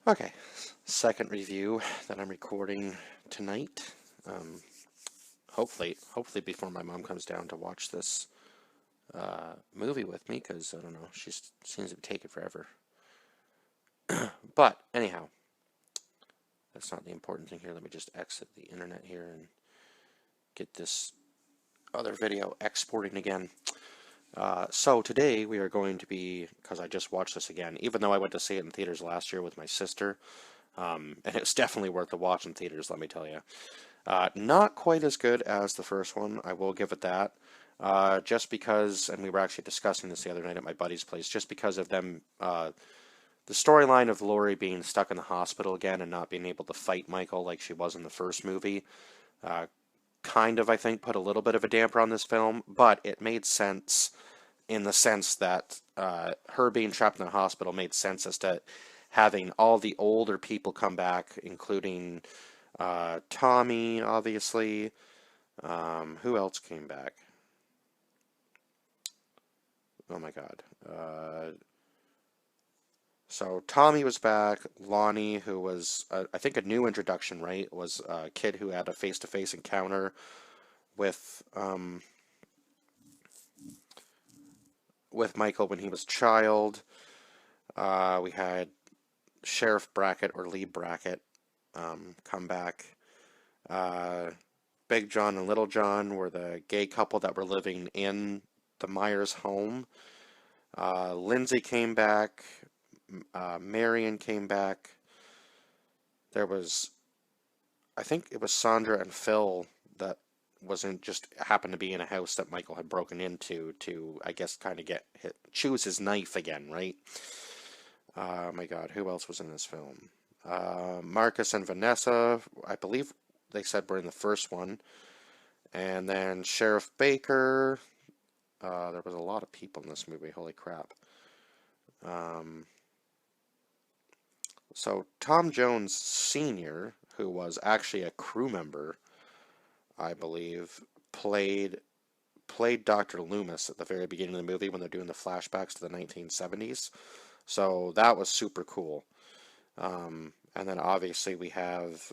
Okay, second review that I'm recording tonight. Um, hopefully before my mom comes down to watch this movie with me, because I don't know, she seems to be taking forever. But anyhow, that's not the important thing here. Let me just exit the internet here and get this other video exporting again. So today we are going to be, because I just watched this again, even though I went to see it in theaters last year with my sister, and it's definitely worth the watch in theaters, let me tell you. Not quite as good as the first one, I will give it that. Just because, and we were actually discussing this the other night at my buddy's place, just because of them, the storyline of Laurie being stuck in the hospital again and not being able to fight Michael like she was in the first movie, uh, kind of, I think, put a little bit of a damper on this film, but it made sense in the sense that her being trapped in the hospital made sense as to having all the older people come back, including Tommy, obviously. Who else came back? Oh my God. So Tommy was back. Lonnie, who was, I think, a new introduction, right? Was a kid who had a face-to-face encounter with with Michael when he was a child. We had Sheriff Brackett or Lee Brackett come back. Uh, Big John and Little John were the gay couple that were living in the Myers home. Lindsay came back. Marion came back. There was, I think it was Sandra and Phil that wasn't just happened to be in a house that Michael had broken into to, I guess, kind of choose his knife again, right? Oh my God, who else was in this film? Marcus and Vanessa, I believe they said were in the first one. And then Sheriff Baker. There was a lot of people in this movie, holy crap. Um, so Tom Jones Sr., who was actually a crew member, I believe, played Dr. Loomis at the very beginning of the movie when they're doing the flashbacks to the 1970s. So that was super cool. And then obviously we have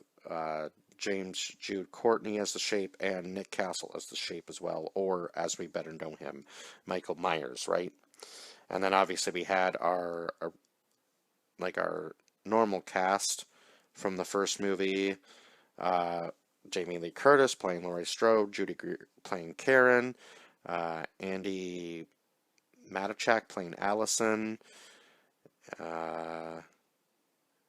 James Jude Courtney as the Shape and Nick Castle as the Shape as well, or as we better know him, Michael Myers, right? And then obviously we had our normal cast from the first movie. Uh, Jamie Lee Curtis playing Laurie Strode, Judy Greer playing Karen, Andy Matichak playing Allison.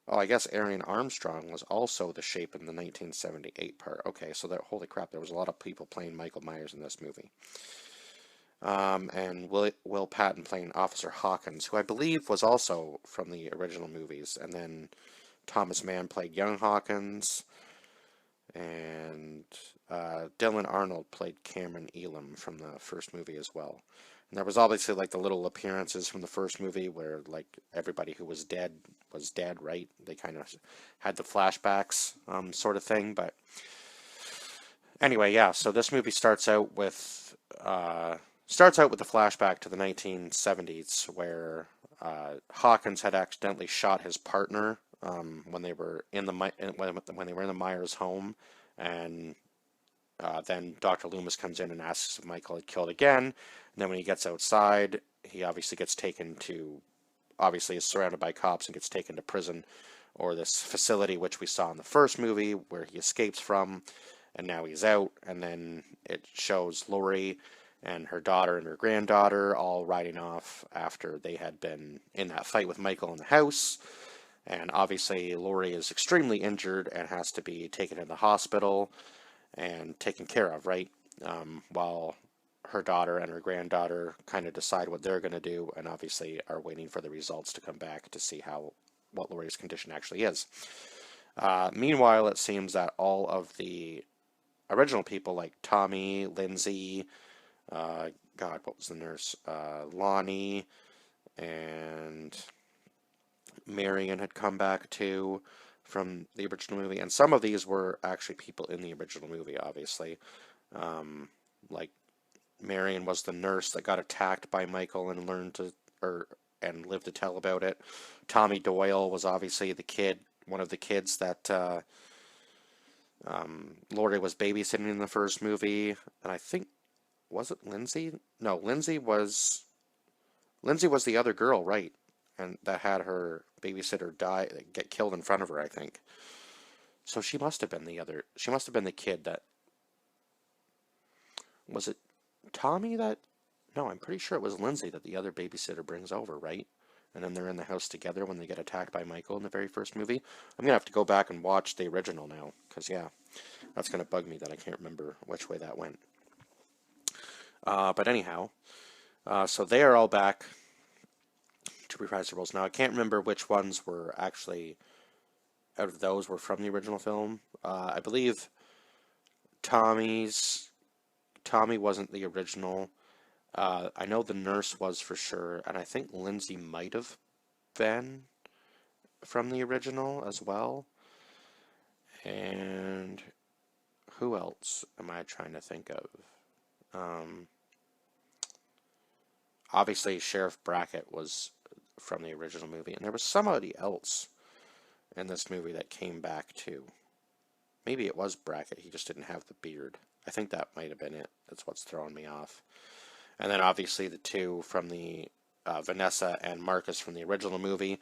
Oh, I guess Arian Armstrong was also the Shape in the 1978 part. Okay, so holy crap, there was a lot of people playing Michael Myers in this movie. And Will Patton playing Officer Hawkins, who I believe was also from the original movies. And then Thomas Mann played young Hawkins. And Dylan Arnold played Cameron Elam from the first movie as well. And there was obviously like the little appearances from the first movie where like everybody who was dead, right? They kind of had the flashbacks sort of thing. But anyway, yeah. So this movie starts out with the flashback to the 1970s where Hawkins had accidentally shot his partner when they were in when they were in the Myers home, and then Dr. Loomis comes in and asks if Michael had killed again. And then when he gets outside, he obviously is surrounded by cops and gets taken to prison or this facility which we saw in the first movie where he escapes from, and now he's out. And then it shows Laurie and her daughter and her granddaughter all riding off after they had been in that fight with Michael in the house. And obviously Laurie is extremely injured and has to be taken to the hospital and taken care of, right? While her daughter and her granddaughter kind of decide what they're going to do, and obviously are waiting for the results to come back to see what Laurie's condition actually is. Meanwhile, it seems that all of the original people, like Tommy, Lindsay, God, what was the nurse? Lonnie and Marion had come back too from the original movie, and some of these were actually people in the original movie, obviously. Like Marion was the nurse that got attacked by Michael and learned to, or and live to tell about it. Tommy Doyle was obviously the kid, one of the kids that Laurie was babysitting in the first movie, and I think, was it Lindsay? No, Lindsay was the other girl, right? And that had her babysitter get killed in front of her, I think. So she must have been she must have been the kid that, was it Tommy that, no, I'm pretty sure it was Lindsay that the other babysitter brings over, right? And then they're in the house together when they get attacked by Michael in the very first movie. I'm going to have to go back and watch the original now, because, yeah, that's going to bug me that I can't remember which way that went. But anyhow, so they are all back to reprise the roles. Now, I can't remember which ones were actually, out of those, were from the original film. I believe Tommy wasn't the original. I know the nurse was for sure, and I think Lindsay might have been from the original as well. And who else am I trying to think of? Obviously, Sheriff Brackett was from the original movie, and there was somebody else in this movie that came back too. Maybe it was Brackett, he just didn't have the beard. I think that might have been it. That's what's throwing me off. And then obviously the two from the Vanessa and Marcus from the original movie,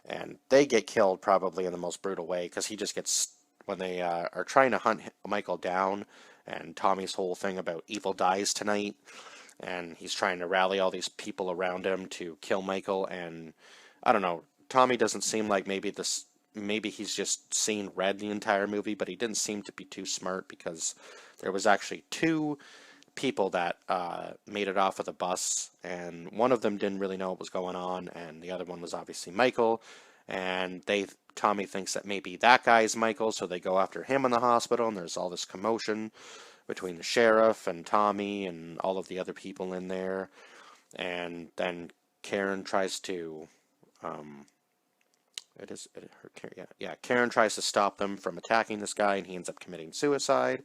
and they get killed probably in the most brutal way, because he just gets, when they are trying to hunt Michael down, and Tommy's whole thing about evil dies tonight, and he's trying to rally all these people around him to kill Michael, and I don't know, Tommy doesn't seem like maybe he's just seen red the entire movie, but he didn't seem to be too smart, because there was actually two people that made it off of the bus, and one of them didn't really know what was going on, and the other one was obviously Michael, and Tommy thinks that maybe that guy's Michael, so they go after him in the hospital, and there's all this commotion between the sheriff and Tommy and all of the other people in there, and then Karen tries to Karen tries to stop them from attacking this guy, and he ends up committing suicide.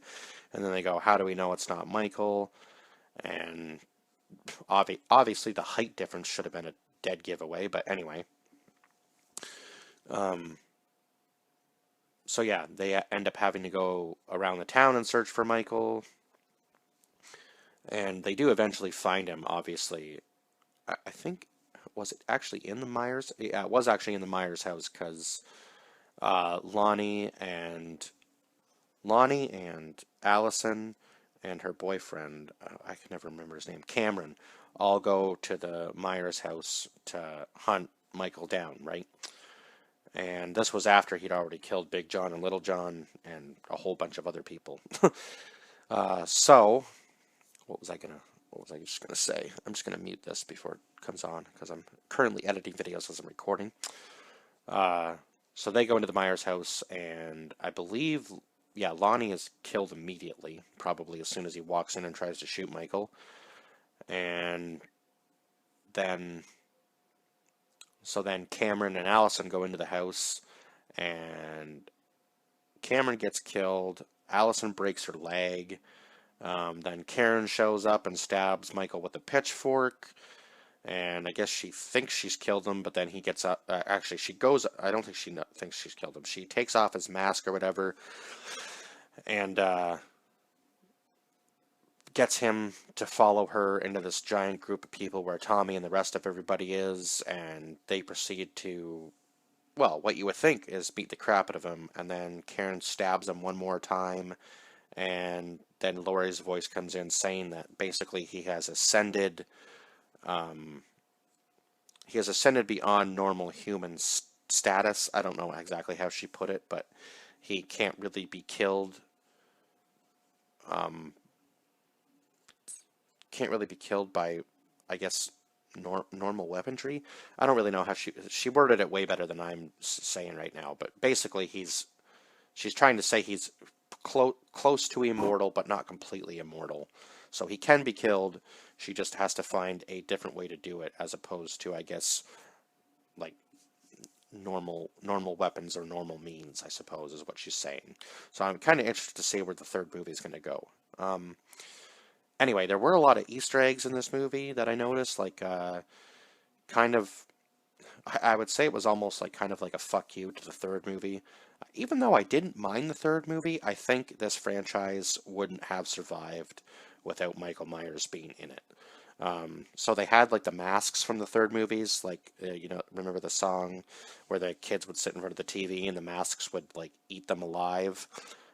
And then they go, how do we know it's not Michael? And obviously the height difference should have been a dead giveaway, but anyway. So yeah, they end up having to go around the town and search for Michael. And they do eventually find him, obviously. I think, was it actually in the Myers? Yeah, it was actually in the Myers house, because Lonnie and Allison and her boyfriend, I can never remember his name, Cameron, all go to the Myers house to hunt Michael down, right? And this was after he'd already killed Big John and Little John and a whole bunch of other people. So, what was I just gonna say? I'm just gonna mute this before it comes on, because I'm currently editing videos as I'm recording. So they go into the Myers house, and I believe, yeah, Lonnie is killed immediately, probably as soon as he walks in and tries to shoot Michael. And then Cameron and Allison go into the house, and Cameron gets killed. Allison breaks her leg. Then Karen shows up and stabs Michael with a pitchfork, and I guess she thinks she's killed him, but then he gets up. Actually, she goes. I don't think she thinks she's killed him. She takes off his mask or whatever, and gets him to follow her into this giant group of people where Tommy and the rest of everybody is, and they proceed to, well, what you would think is beat the crap out of him, and then Karen stabs him one more time, and then Laurie's voice comes in saying that basically he has ascended beyond normal human status. I don't know exactly how she put it, but he can't really be killed. Can't really be killed by, I guess, normal weaponry. I don't really know how she worded it way better than I'm saying right now, but basically she's trying to say he's close to immortal, but not completely immortal. So he can be killed. She just has to find a different way to do it, as opposed to, I guess, like normal weapons or normal means, I suppose, is what she's saying. So I'm kind of interested to see where the third movie is going to go. Anyway, there were a lot of Easter eggs in this movie that I noticed, like kind of I would say it was almost like kind of like a fuck you to the third movie. Even though I didn't mind the third movie, I think this franchise wouldn't have survived without Michael Myers being in it. So they had like the masks from the third movies, like remember the song where the kids would sit in front of the TV and the masks would like eat them alive.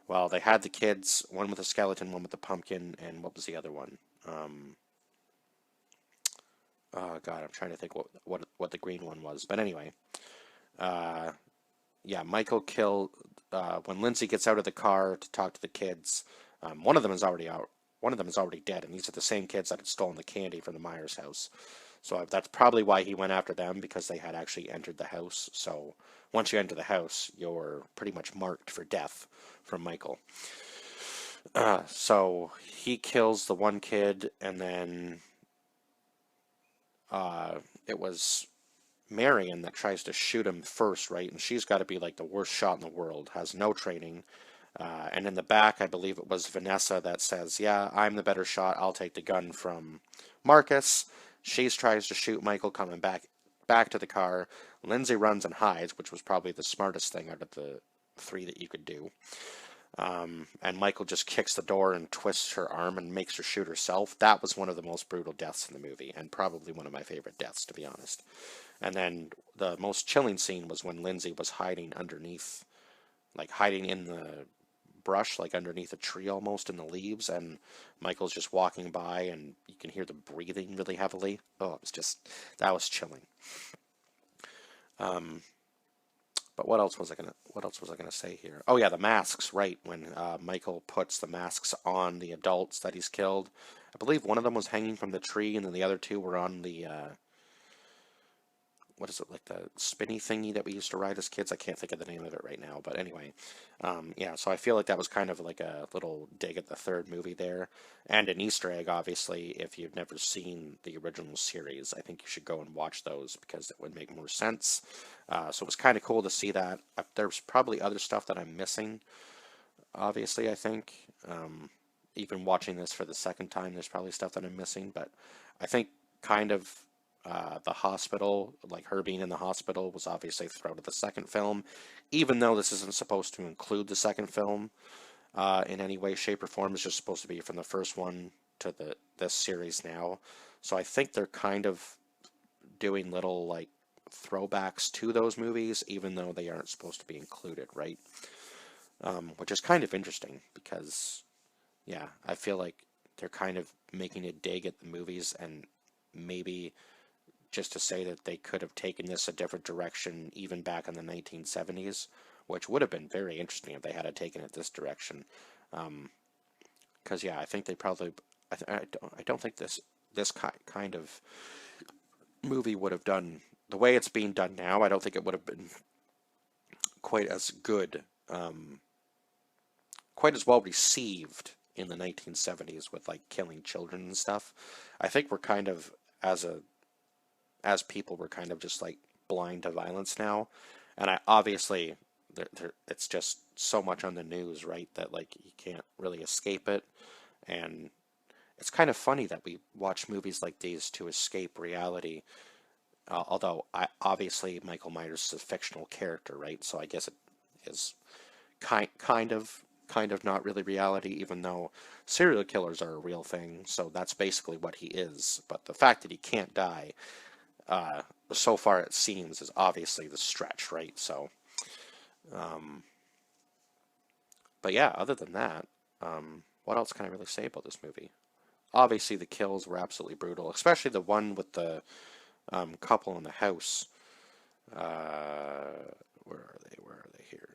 Well, they had the kids, one with a skeleton, one with the pumpkin, and what was the other one? Oh God, I'm trying to think what the green one was. But anyway, uh, yeah, Michael killed when Lindsay gets out of the car to talk to the kids. One of them is already out. One of them is already dead, and these are the same kids that had stolen the candy from the Myers house. So that's probably why he went after them, because they had actually entered the house. So once you enter the house, you're pretty much marked for death from Michael. So he kills the one kid, and then it was Marion that tries to shoot him first, right? And she's got to be like the worst shot in the world, has no training. And in the back, I believe it was Vanessa that says, "Yeah, I'm the better shot. I'll take the gun from Marcus." She tries to shoot Michael coming back to the car. Lindsay runs and hides, which was probably the smartest thing out of the three that you could do. And Michael just kicks the door and twists her arm and makes her shoot herself. That was one of the most brutal deaths in the movie, and probably one of my favorite deaths, to be honest. And then the most chilling scene was when Lindsay was hiding underneath, like hiding in the brush, like underneath a tree almost in the leaves, and Michael's just walking by and you can hear the breathing really heavily. Oh, it was just, that was chilling. But what else was I gonna say here? Oh yeah, the masks, right? When Michael puts the masks on the adults that he's killed, I believe one of them was hanging from the tree, and then the other two were on the what is it, like the spinny thingy that we used to ride as kids? I can't think of the name of it right now, but anyway, yeah. So I feel like that was kind of like a little dig at the third movie there, and an Easter egg. Obviously, if you've never seen the original series, I think you should go and watch those because it would make more sense. So it was kind of cool to see that. There's probably other stuff that I'm missing. Obviously, I think. Even watching this for the second time, there's probably stuff that I'm missing, but I think kind of the hospital, like her being in the hospital, was obviously thrown to the second film, even though this isn't supposed to include the second film in any way, shape, or form. It's just supposed to be from the first one to this series now. So I think they're kind of doing little like throwbacks to those movies, even though they aren't supposed to be included, right? Which is kind of interesting because, yeah, I feel like they're kind of making a dig at the movies and maybe just to say that they could have taken this a different direction even back in the 1970s, which would have been very interesting if they had taken it this direction. Because yeah, I think they probably, I don't think this kind of movie would have done the way it's being done now. I don't think it would have been quite as good, quite as well received in the 1970s with like killing children and stuff. I think we're kind of as people, we're kind of just like blind to violence now, and I obviously it's just so much on the news, right, that like you can't really escape it, and it's kind of funny that we watch movies like these to escape reality. Although obviously Michael Myers is a fictional character, right? So I guess it is kind of not really reality, even though serial killers are a real thing. So that's basically what he is. But the fact that he can't die, so far it seems, is obviously the stretch, right? So, but yeah, other than that, what else can I really say about this movie? Obviously, the kills were absolutely brutal, especially the one with the couple in the house. Where are they? Where are they here?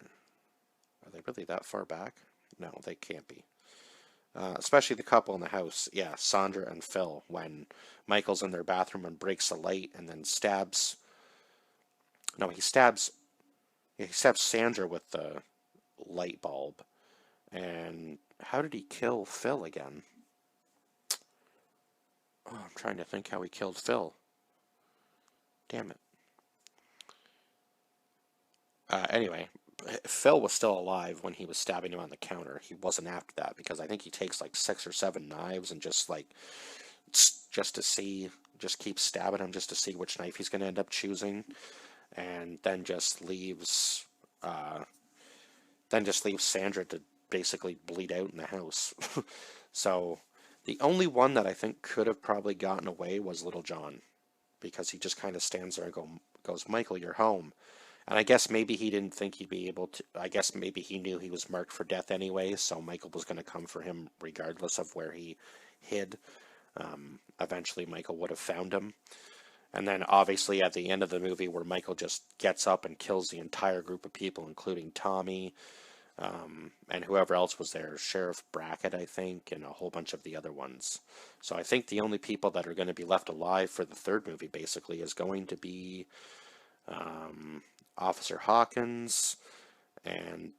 Are they really that far back? No, they can't be. Especially the couple in the house. Yeah, Sandra and Phil, when Michael's in their bathroom and breaks the light and then stabs. No, he stabs. Yeah, he stabs Sandra with the light bulb. And how did he kill Phil again? Oh, I'm trying to think how he killed Phil. Damn it. Anyway, Phil was still alive when he was stabbing him on the counter. He wasn't after that because I think he takes like 6 or 7 knives and just like just to see, just keeps stabbing him just to see which knife he's going to end up choosing. and then just leaves Sandra to basically bleed out in the house. So the only one that I think could have probably gotten away was Little John, because he just kind of stands there and goes, Michael, you're home. And I guess maybe he didn't think he'd be able to. I guess maybe he knew he was marked for death anyway, so Michael was going to come for him regardless of where he hid. Eventually, Michael would have found him. And then, obviously, at the end of the movie, where Michael just gets up and kills the entire group of people, including Tommy, and whoever else was there, Sheriff Brackett, I think, and a whole bunch of the other ones. So I think the only people that are going to be left alive for the third movie, basically, is going to be Officer Hawkins, and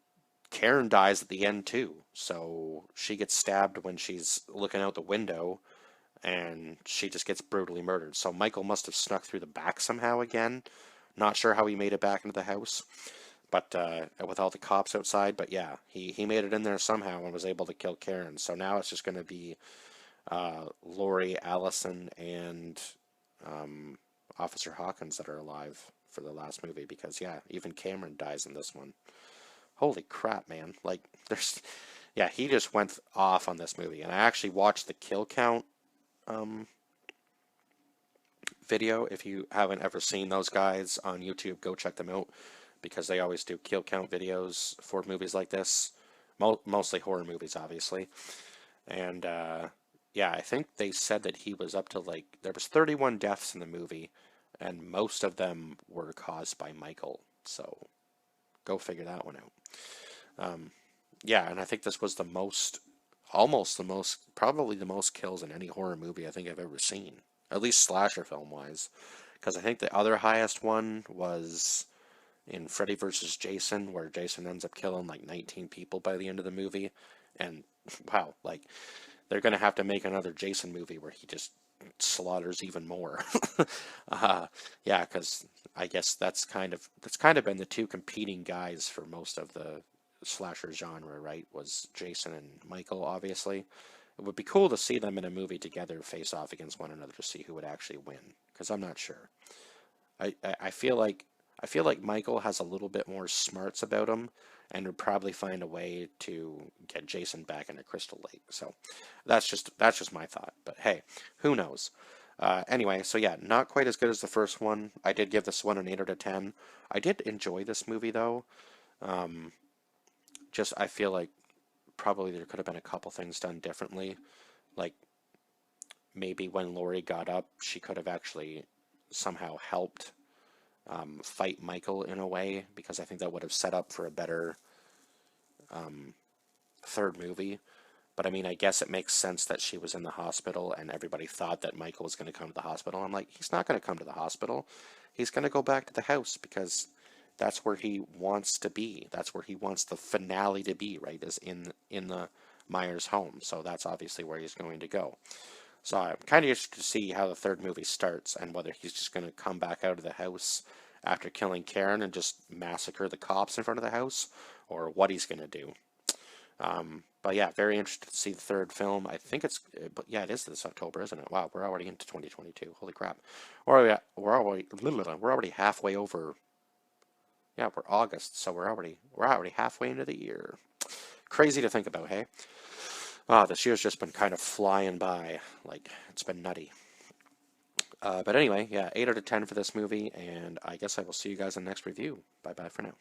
Karen dies at the end too. So she gets stabbed when she's looking out the window, and she just gets brutally murdered. So Michael must have snuck through the back somehow again. Not sure how he made it back into the house, but with all the cops outside. But yeah, he made it in there somehow and was able to kill Karen. So now it's just going to be Lori, Allison, and Officer Hawkins that are alive for the last movie, because yeah, even Cameron dies in this one. Holy crap, man. Like, yeah, he just went off on this movie. And I actually watched the kill count video. If you haven't ever seen those guys on YouTube, go check them out, because they always do kill count videos for movies like this. Mostly horror movies, obviously. And yeah, I think they said that he was up to, like, there was 31 deaths in the movie, and most of them were caused by Michael. So go figure that one out. Yeah, and I think this was the most, almost the most, probably the most kills in any horror movie I think I've ever seen, at least slasher film wise, because I think the other highest one was in Freddy vs. Jason, where Jason ends up killing like 19 people by the end of the movie. And wow, like, they're gonna have to make another Jason movie where he just slaughters even more. Yeah, because I guess that's kind of been the two competing guys for most of the slasher genre, right? Was Jason and Michael, obviously. It would be cool to see them in a movie together face off against one another to see who would actually win, because I'm not sure. I feel like Michael has a little bit more smarts about him, and would probably find a way to get Jason back into Crystal Lake. So that's just my thought. But hey, who knows? Anyway, so yeah, not quite as good as the first one. I did give this one an 8 out of 10. I did enjoy this movie though. Just I feel like probably there could have been a couple things done differently. Like maybe when Lori got up, she could have actually somehow helped fight Michael in a way, because I think that would have set up for a better third movie. But I mean, I guess it makes sense that she was in the hospital and everybody thought that Michael was going to come to the hospital. I'm like, he's not going to come to the hospital. He's going to go back to the house, because that's where he wants to be. That's where he wants the finale to be, right? Is in the Myers home. So that's obviously where he's going to go. So I'm kind of interested to see how the third movie starts, and whether he's just going to come back out of the house after killing Karen and just massacre the cops in front of the house, or what he's going to do. But yeah, very interested to see the third film. I think but yeah, it is this October, isn't it? Wow, we're already into 2022. Holy crap. We're already halfway over. Yeah, we're August, so we're already halfway into the year. Crazy to think about, hey? This year's just been kind of flying by. Like, it's been nutty. But anyway, yeah, 8 out of 10 for this movie, and I guess I will see you guys in the next review. Bye-bye for now.